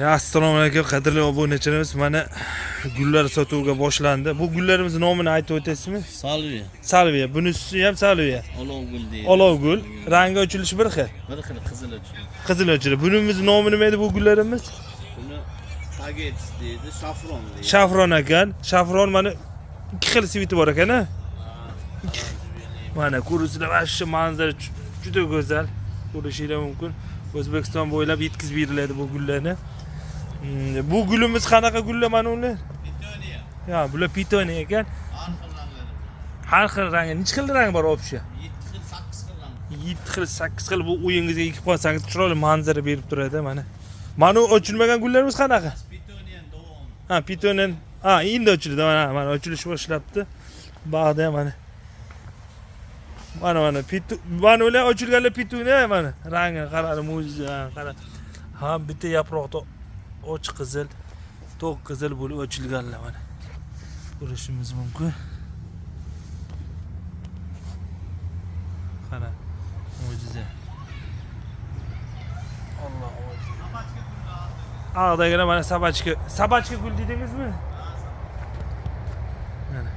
Assalomu alaykum qadrli obunachilarimiz. Mana gullar sotuvga boshlandi. Bu gullarimiz nomini aytib o'tasizmi? Salviya. Salviya. Bunisi ham salviya. Olov gul deydi. Olov gul. Rangi o'chilishi bir xil. Bir xil qizil o'chili. Qizil o'chili. Bunimiz nomi nima edi bu gullarimiz? Buni Tagetis deydi, shafron deydi. Shafron ekan. Shafron mana ikki xil sviti bor ekan-a? Mana ko'rishinglar, mana shu manzara juda go'zal. Ko'rishinglar mumkin. O'zbekiston bo'ylab yetkazib beriladi bu gullarni. Bu gulimiz qanaqa gullar mana ular? Pitoniya. Ya, bular pitoniya ekan. Har xil rangi. Necha xil rang bor opsha? 7 xil, 8 xil rang. 7 xil, 8 xil bu uyingizga ekib qo'ysangiz chiroyli manzara berib turadi mana. Mana o'chilmagan gullarimiz qanaqa? Pitoniya davom. Ha, pitoniya. Ha, endi ochildi mana ochilish boshlabdi. Bog'da mana. Mana mana ular ochilganlar pitoniya mana. Rangi qaradi, mo'jiza, qara. Ha, bitta yaproqda och qizil, to'q qizil bo'lib ochilganlar mana. Ko'rishimiz mumkin. Qara, mo'jiza. Alloh mo'jiza. A'dagina mana sabachka gul dedingizmi? Mana.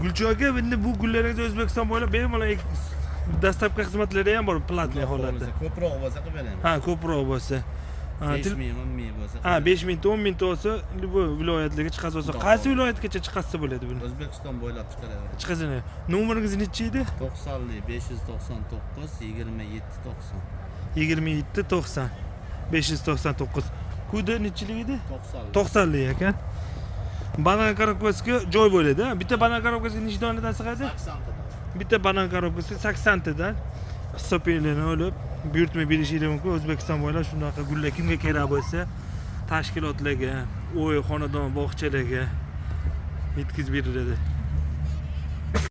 Gulchi aka, endi bu gullaringiz O'zbekiston bo'ylab bemalol dastlabki xizmatlari ham bor, platniy holatda. Ko'proq bo'lsa qilib beramiz. Ha, ko'proq bo'lsa. 5 ming, 10 ming bo'lsa. Ha, 5 ming, 10 ming bo'lsa, bu viloyatlarga chiqasiz bo'lsa, qaysi viloyatgacha chiqasa bo'ladi buni? O'zbekiston bo'ylab chiqaveradi. Chiqasini. Nomeringiz necha edi? 90li 599 27 90. 27 90. 599. Kudi nechilik edi? 90. 90 lik ekan. Banan korobkasiga joy bo'ladi. Bitta banan korobkasiga necha donadan sig'adi? 80 tadan. Bitta banan korobkasiga 80 tadan hisoblarini olib buyurtma berishingiz mumkin. O'zbekiston bo'ylab shunaqa gullar kimga kerak bo'lsa, tashkilotlarga, uy, xonadon, bog'chalarga yetkazib beriladi.